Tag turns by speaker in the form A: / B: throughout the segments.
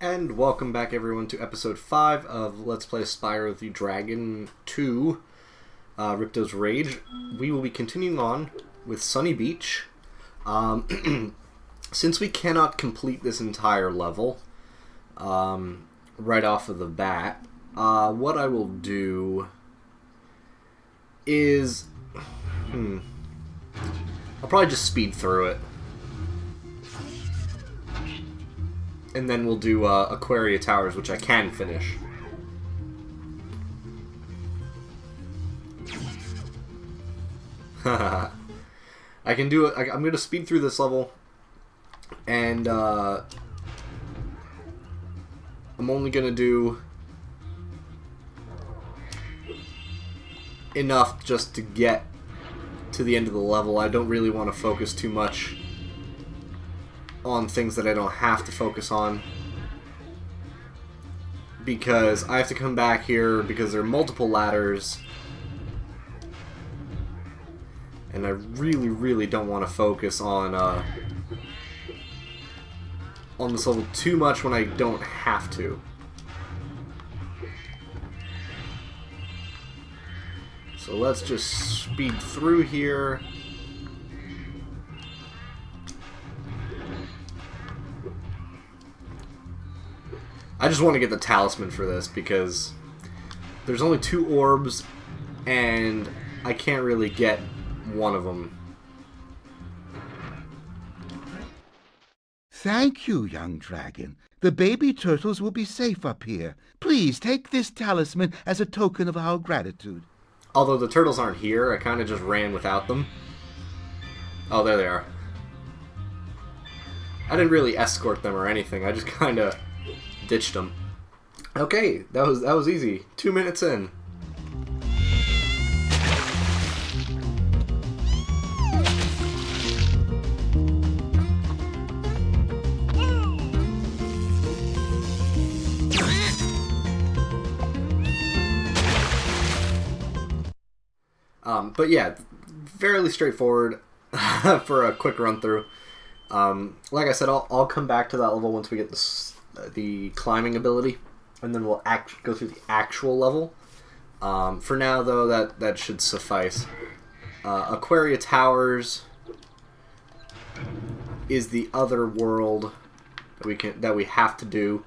A: And welcome back everyone to episode 5 of Let's Play Spyro the Dragon 2, Ripto's Rage. We will be continuing on with Sunny Beach. Since we cannot complete this entire level right off of the bat, what I will do is... I'll probably just speed through it. And then we'll do Aquaria Towers, which I can finish. I can do it. I'm going to speed through this level. And I'm only going to do enough just to get to the end of the level. I don't really want to focus too much on things that I don't have to focus on, because I have to come back here because there are multiple ladders and I really don't want to focus on this level too much when I don't have to. So let's just speed through here. I just want to get the talisman for this because there's only 2 orbs and I can't really get one of them.
B: Thank you, young dragon. The baby turtles will be safe up here. Please take this talisman as a token of our gratitude.
A: Although the turtles aren't here, I kind of just ran without them. Oh, there they are. I didn't really escort them or anything. I just kind of ditched them. Okay, that was easy. 2 minutes in. But yeah, fairly straightforward for a quick run through. Like I said, I'll come back to that level once we get the climbing ability, and then we'll go through the actual level. For now, though, that should suffice. Aquaria Towers is the other world that we have to do,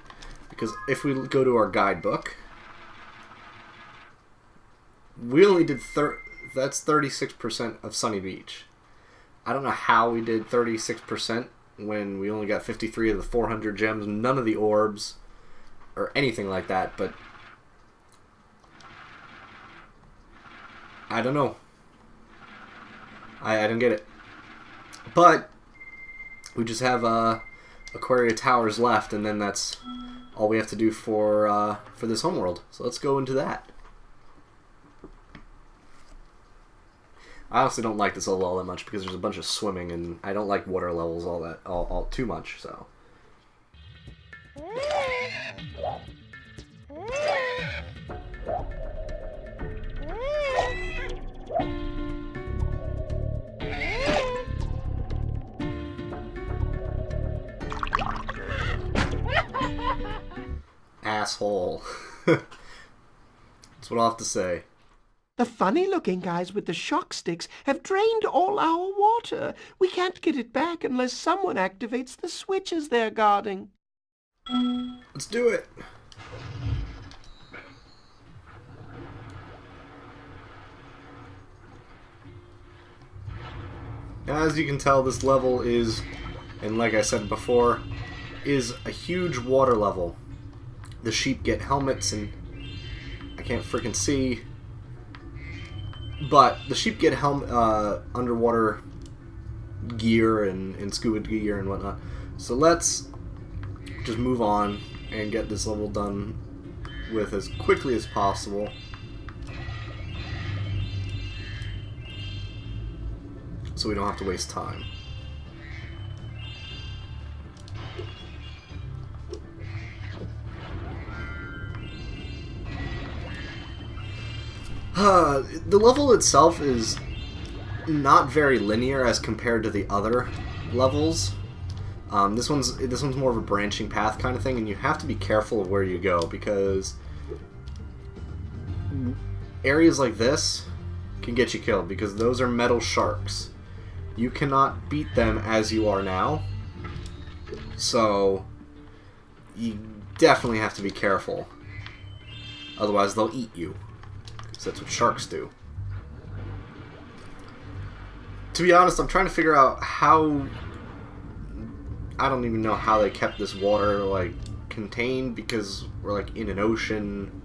A: because if we go to our guidebook, we only did that's 36% of Sunny Beach. I don't know how we did 36% when we only got 53 of the 400 gems, none of the orbs, or anything like that, but I don't know. I don't get it. But we just have Aquaria Towers left, and then that's all we have to do for this homeworld. So let's go into that. I honestly don't like this level all that much because there's a bunch of swimming, and I don't like water levels all too much, so. Asshole. That's what I'll have to say.
C: The funny-looking guys with the shock sticks have drained all our water. We can't get it back unless someone activates the switches they're guarding.
A: Let's do it. As you can tell, this level is, and like I said before, is a huge water level. The sheep get helmets, and I can't freaking see. But the sheep get underwater gear and scuba gear and whatnot. So let's just move on and get this level done with as quickly as possible. So we don't have to waste time. The level itself is not very linear as compared to the other levels. This one's more of a branching path kind of thing, and you have to be careful of where you go, because areas like this can get you killed, because those are metal sharks. You cannot beat them as you are now, so you definitely have to be careful. Otherwise, they'll eat you, because that's what sharks do. To be honest, I'm trying to figure out how... I don't even know how they kept this water, like, contained, because we're, like, in an ocean.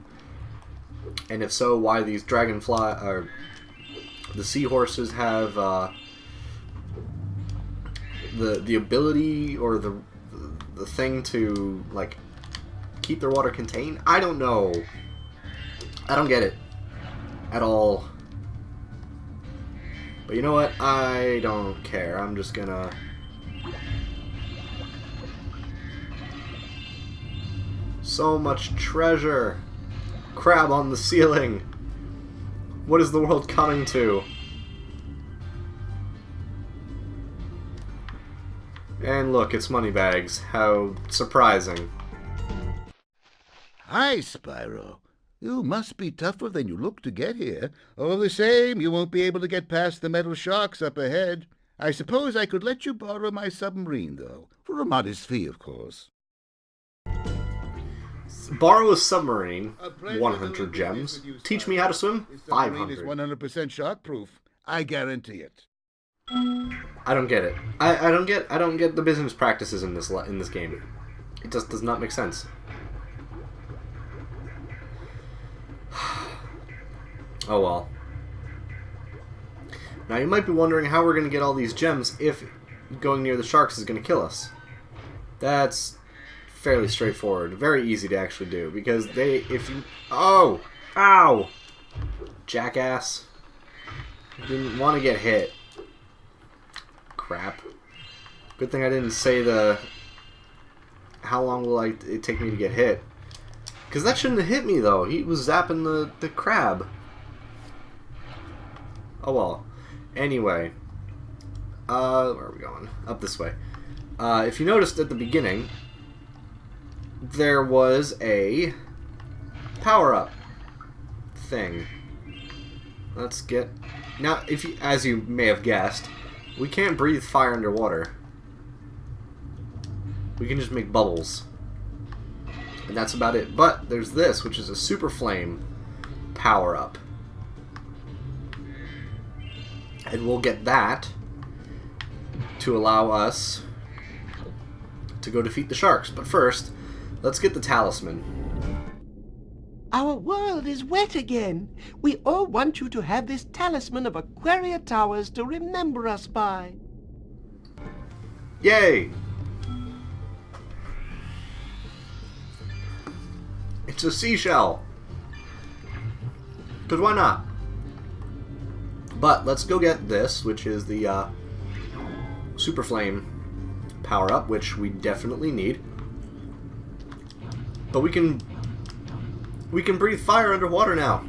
A: And if so, why these dragonfly... or the seahorses have, the ability, or the thing to, like, keep their water contained? I don't know. I don't get it. At all. But you know what? I don't care. I'm just gonna... So much treasure! Crab on the ceiling! What is the world coming to? And look, it's moneybags. How surprising.
B: Hi, Spyro. You must be tougher than you look to get here. All the same, you won't be able to get past the metal sharks up ahead. I suppose I could let you borrow my submarine, though. For a modest fee, of course.
A: Borrow a submarine, 100 gems. Teach me how to swim, 500.
B: This submarine is 100% shark-proof. I guarantee it.
A: I don't get it. I don't get the business practices in this game. It just does not make sense. Oh well. Now you might be wondering how we're going to get all these gems if going near the sharks is going to kill us. That's fairly straightforward. Very easy to actually do, because oh! Ow! Jackass. Didn't want to get hit. Crap. Good thing I didn't say how long will it take me to get hit. Because that shouldn't have hit me, though. He was zapping the crab. Oh well. Anyway. Where are we going? Up this way. If you noticed at the beginning, there was a power-up thing. Let's get... Now, as you may have guessed, we can't breathe fire underwater. We can just make bubbles. And that's about it. But there's this, which is a super flame power-up. And we'll get that to allow us to go defeat the sharks. But first, let's get the talisman.
C: Our world is wet again. We all want you to have this talisman of Aquaria Towers to remember us by.
A: Yay! It's a seashell. Because why not? But let's go get this, which is the Super Flame power-up, which we definitely need. But we can breathe fire underwater now.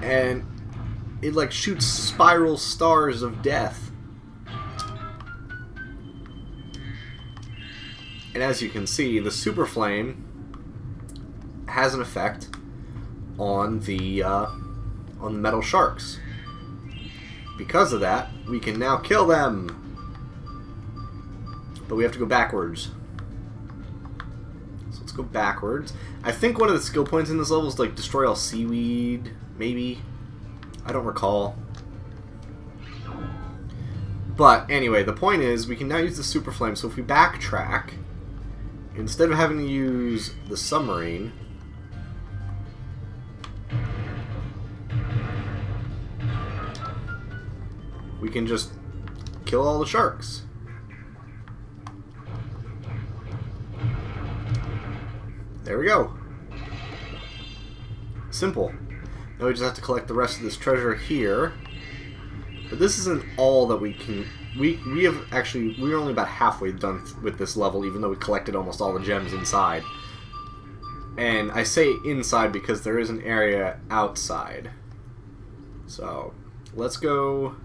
A: And it like shoots spiral stars of death. And as you can see, the Super Flame has an effect on the metal sharks. Because of that, we can now kill them. But we have to go backwards. So let's go backwards. I think one of the skill points in this level is like destroy all seaweed, maybe. I don't recall. But anyway, the point is we can now use the Super Flame. So if we backtrack, instead of having to use the submarine, we can just kill all the sharks. There we go. Simple. Now we just have to collect the rest of this treasure here. But this isn't all that we can... We're only about halfway done with this level, even though we collected almost all the gems inside. And I say inside because there is an area outside. So let's go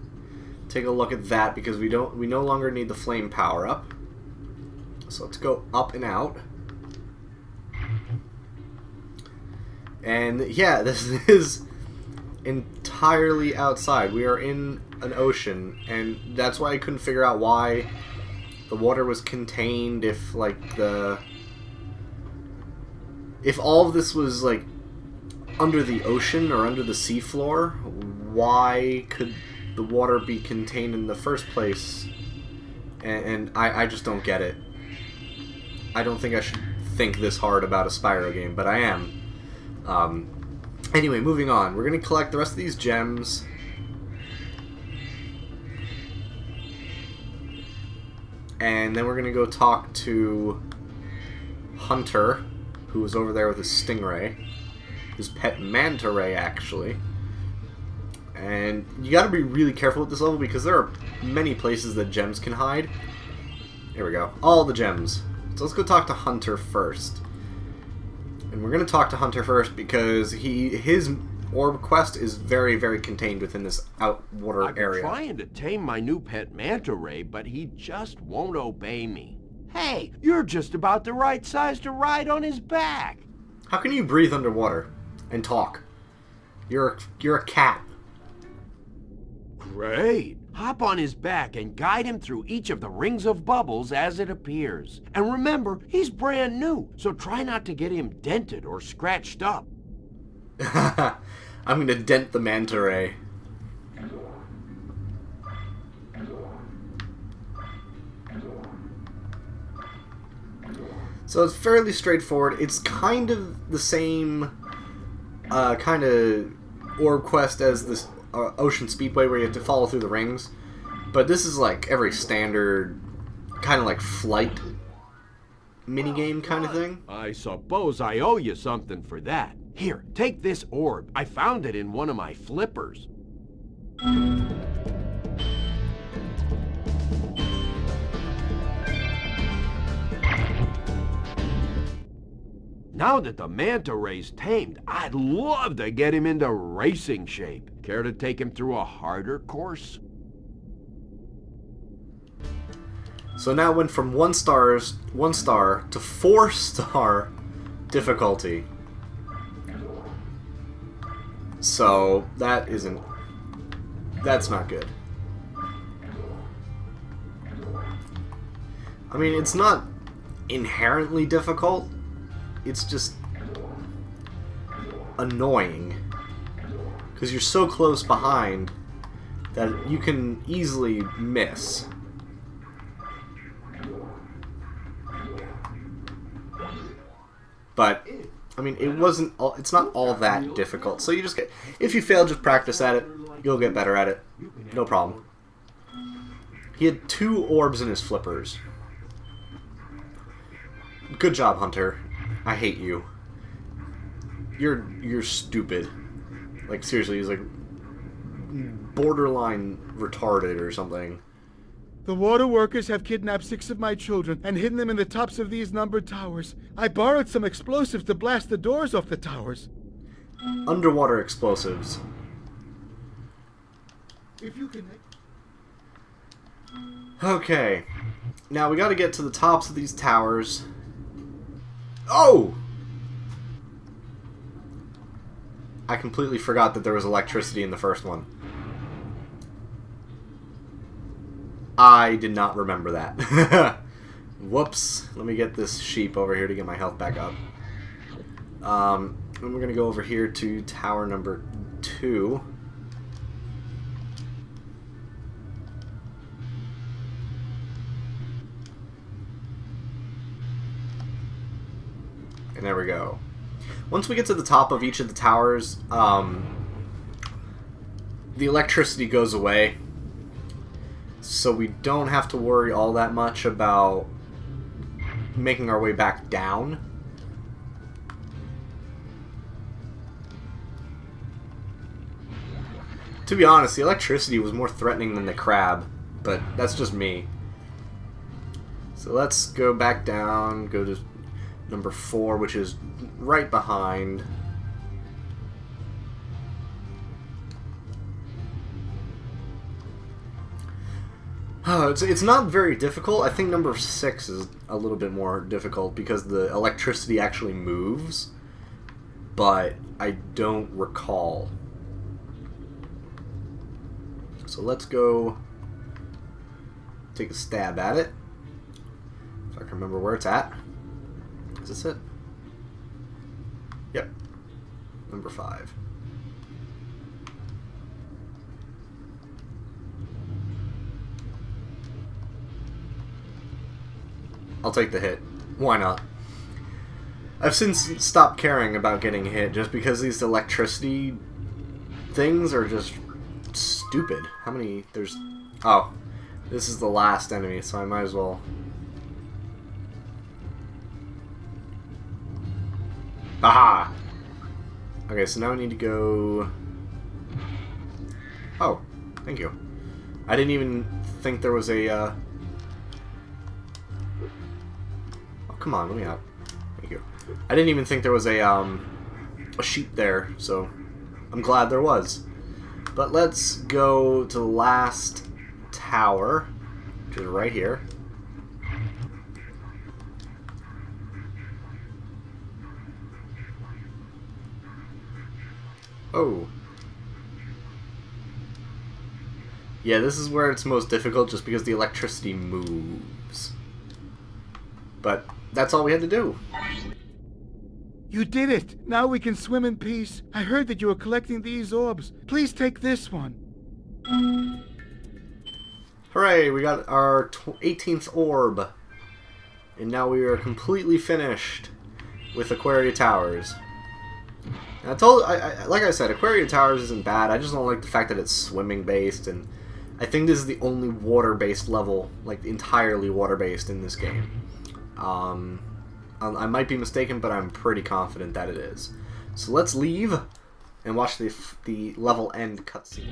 A: take a look at that because we no longer need the flame power up. So let's go up and out. And yeah, this is entirely outside. We are in an ocean, and that's why I couldn't figure out why the water was contained. If all of this was like under the ocean or under the seafloor, why could the water be contained in the first place? And I just don't get it. I don't think I should think this hard about a Spyro game, but I am. Anyway, moving on. We're going to collect the rest of these gems. And then we're going to go talk to Hunter, who was over there with his stingray. His pet manta ray, actually. And you got to be really careful with this level because there are many places that gems can hide. Here we go. All the gems. So let's go talk to Hunter first. And we're going to talk to Hunter first because his orb quest is very, very contained within this outwater area.
C: I'm trying to tame my new pet manta ray, but he just won't obey me. Hey, you're just about the right size to ride on his back.
A: How can you breathe underwater and talk? You're a cat.
C: Great. Hop on his back and guide him through each of the rings of bubbles as it appears. And remember, he's brand new, so try not to get him dented or scratched up.
A: I'm going to dent the manta ray. So it's fairly straightforward. It's kind of the same kind of orb quest as this Ocean Speedway where you have to follow through the rings. But this is like every standard kind of like flight minigame kind of thing.
C: I suppose I owe you something for that. Here, take this orb. I found it in one of my flippers. Now that the manta ray's tamed, I'd love to get him into racing shape. Care to take him through a harder course?
A: So now it went from 1 star to 4-star difficulty. So that's not good. I mean, it's not inherently difficult. It's just annoying because you're so close behind that you can easily miss. But I mean, it's not all that difficult. So you just if you fail, just practice at it. You'll get better at it. No problem. He had 2 orbs in his flippers. Good job, Hunter. I hate you. You're stupid. Like, seriously, he's like borderline retarded or something.
B: The water workers have kidnapped 6 of my children and hidden them in the tops of these numbered towers. I borrowed some explosives to blast the doors off the towers.
A: Underwater explosives.
B: If you can...
A: Okay. Now we gotta get to the tops of these towers. Oh! I completely forgot that there was electricity in the first one. I did not remember that. Whoops. Let me get this sheep over here to get my health back up. And we're going to go over here to tower number 2. And there we go. Once we get to the top of each of the towers, the electricity goes away. So we don't have to worry all that much about making our way back down. To be honest, the electricity was more threatening than the crab, but that's just me. So let's go back down, go to number 4, which is right behind. It's not very difficult. I think number 6 is a little bit more difficult because the electricity actually moves, but I don't recall. So let's go take a stab at it. If I can remember where it's at. Is this it? Yep. Number 5. I'll take the hit. Why not? I've since stopped caring about getting hit just because these electricity things are just stupid. How many? There's... Oh. This is the last enemy, so I might as well... Aha! Okay, so now we need to go... Oh. Thank you. I didn't even think there was a... Come on, let me out. Thank you. I didn't even think there was a sheep there, so I'm glad there was. But let's go to the last tower, which is right here. Oh. Yeah, this is where it's most difficult just because the electricity moves. But that's all we had to do.
B: You did it! Now we can swim in peace. I heard that you were collecting these orbs. Please take this one.
A: Hooray, we got our 18th orb. And now we are completely finished with Aquaria Towers. And like I said, Aquaria Towers isn't bad. I just don't like the fact that it's swimming based, and I think this is the only water based level, like entirely water based in this game. I might be mistaken, but I'm pretty confident that it is. So let's leave and watch the level end cutscene.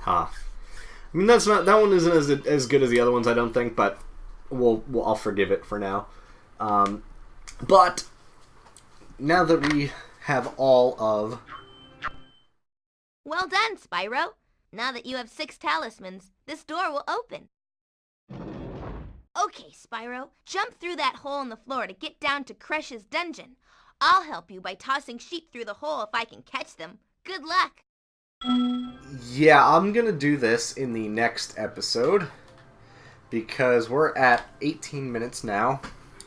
A: Huh. I mean, that one isn't as good as the other ones, I don't think, but I'll forgive it for now. But now that we have all of...
D: Well done, Spyro. Now that you have 6 talismans, this door will open. Okay, Spyro, jump through that hole in the floor to get down to Crush's dungeon. I'll help you by tossing sheep through the hole if I can catch them. Good luck.
A: Yeah, I'm gonna do this in the next episode because we're at 18 minutes now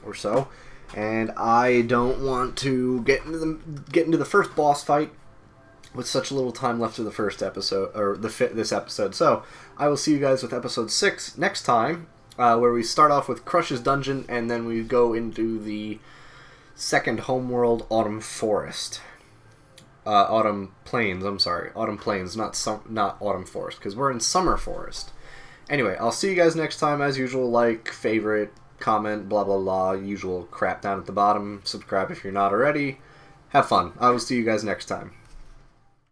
A: or so, and I don't want to get into the first boss fight with such little time left of the first episode or this episode. So I will see you guys with episode 6 next time, where we start off with Crush's dungeon and then we go into the second homeworld, Autumn Forest. Autumn Plains, I'm sorry. Autumn Plains, not Autumn Forest, because we're in Summer Forest. Anyway, I'll see you guys next time. As usual, like, favorite, comment, blah, blah, blah. Usual crap down at the bottom. Subscribe if you're not already. Have fun. I will see you guys next time.